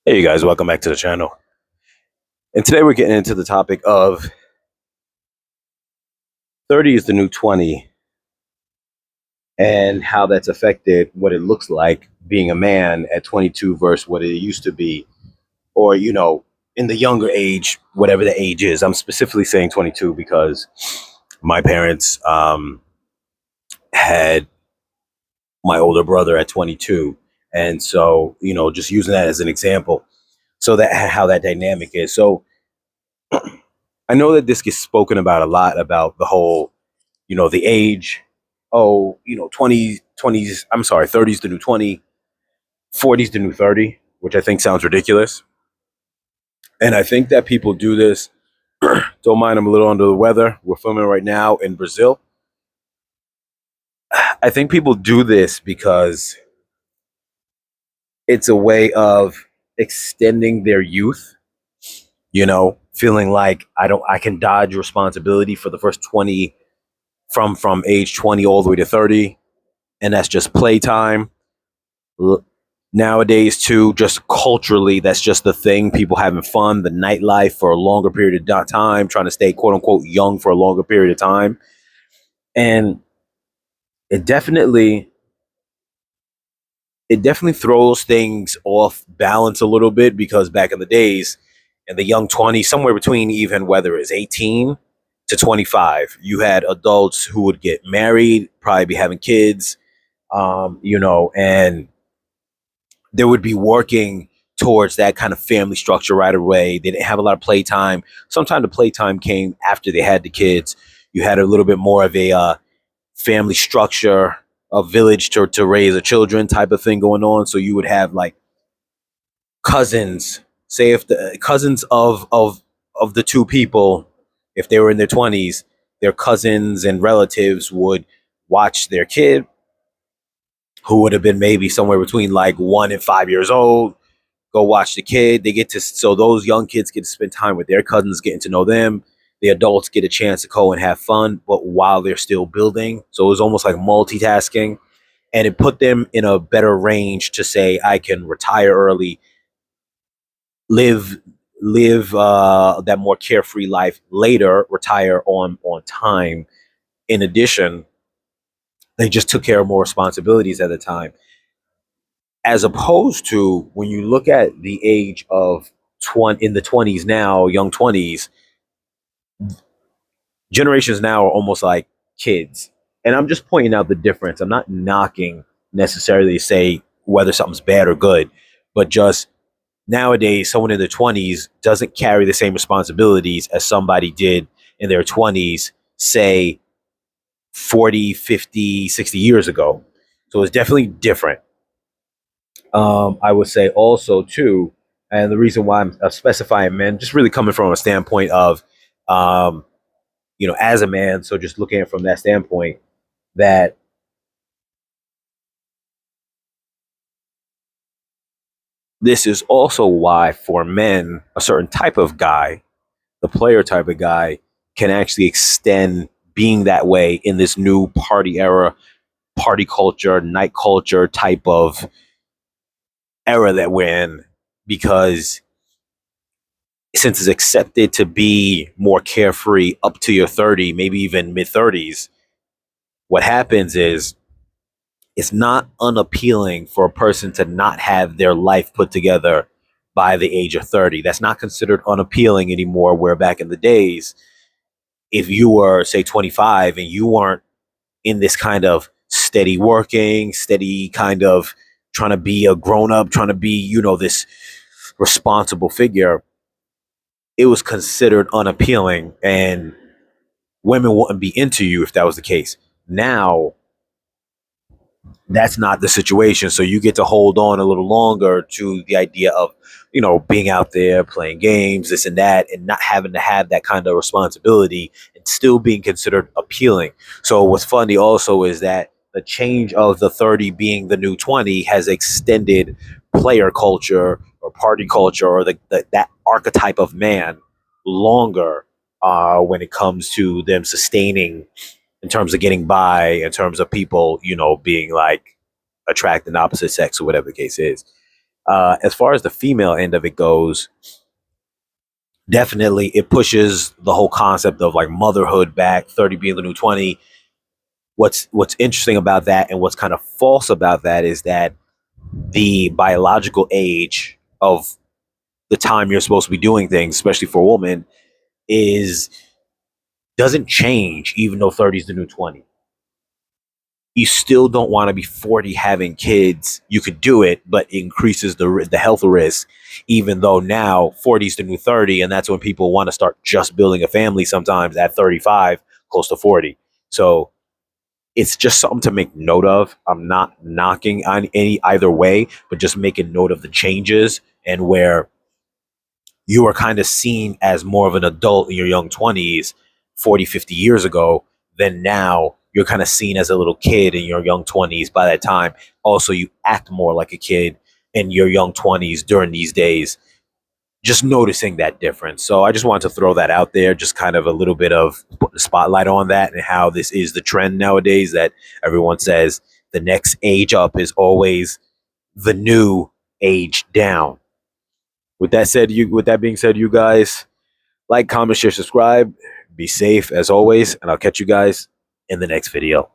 Hey, you guys, welcome back to the channel. And today we're getting into the topic of 30 is the new 20 and how that's affected what it looks like being a man at 22 versus what it used to be, or, in the younger age, whatever the age is. I'm specifically saying 22 because my parents had my older brother at 22. And so, just using that as an example. So that how that dynamic is. So I know that this gets spoken about a lot about the whole the age, 20s, I'm sorry, 30s the new 20, 40s the new 30, which I think sounds ridiculous. And I think that people do this. Don't mind, I'm a little under the weather. We're filming right now in Brazil. I think people do this because it's a way of extending their youth, feeling like I can dodge responsibility for the first 20 from age 20 all the way to 30, and that's just playtime. Nowadays too, just culturally, that's just the thing. People having fun, the nightlife for a longer period of time, trying to stay quote unquote young for a longer period of time. And it definitely it definitely throws things off balance a little bit, because back in the days, in the young 20s, somewhere between, even whether it's 18 to 25, you had adults who would get married, probably be having kids, and they would be working towards that kind of family structure right away. They didn't have a lot of playtime. Sometimes the playtime came after they had the kids. You had a little bit more of a family structure, a village to raise the children type of thing going on. So you would have like cousins, say if the cousins of the two people, if they were in their 20s, their cousins and relatives would watch their kid, who would have been maybe somewhere between like 1 and 5 years old, go watch the kid. They get to, so those young kids get to spend time with their cousins, getting to know them. The adults get a chance to go and have fun, but while they're still building. So it was almost like multitasking, and it put them in a better range to say, I can retire early, live that more carefree life later, retire on time. In addition, they just took care of more responsibilities at the time, as opposed to when you look at the age of 20 in the 20s now, young 20s, generations now are almost like kids. And I'm just pointing out the difference. I'm not knocking necessarily to say whether something's bad or good, but just nowadays, someone in their 20s doesn't carry the same responsibilities as somebody did in their 20s, say 40, 50, 60 years ago. So it's definitely different. I would say also too, and the reason why I'm specifying men, just really coming from a standpoint of, um, as a man. So just looking at it from that standpoint, that this is also why for men, a certain type of guy, the player type of guy, can actually extend being that way in this new party era, party culture, night culture type of era that we're in, because since it's accepted to be more carefree up to your 30, maybe even mid 30s, what happens is it's not unappealing for a person to not have their life put together by the age of 30. That's not considered unappealing anymore, where back in the days, if you were, say, 25 and you weren't in this kind of steady working, steady kind of trying to be a grown up, trying to be, this responsible figure, it was considered unappealing, and women wouldn't be into you if that was the case. Now, that's not the situation. So you get to hold on a little longer to the idea of, being out there playing games, this and that, and not having to have that kind of responsibility and still being considered appealing. So what's funny also is that the change of the 30 being the new 20 has extended player culture or party culture, or that archetype of man longer, when it comes to them sustaining, in terms of getting by, in terms of people, being like attracting opposite sex or whatever the case is. As far as the female end of it goes, definitely it pushes the whole concept of like motherhood back, 30 being the new 20. What's interesting about that and what's kind of false about that is that the biological age of the time you're supposed to be doing things, especially for a woman, is doesn't change even though 30 is the new 20. You still don't want to be 40 having kids. You could do it, but it increases the health risk, even though now 40 is the new 30. And that's when people want to start just building a family sometimes at 35, close to 40. So it's just something to make note of. I'm not knocking on any either way, but just making note of the changes and where you were kind of seen as more of an adult in your young 20s 40, 50 years ago, then now you're kind of seen as a little kid in your young 20s by that time. Also, you act more like a kid in your young 20s during these days. Just noticing that difference. So I just wanted to throw that out there, just kind of a little bit of put the spotlight on that and how this is the trend nowadays that everyone says the next age up is always the new age down. With that being said, you guys like, comment, share, subscribe. Be safe as always, and I'll catch you guys in the next video.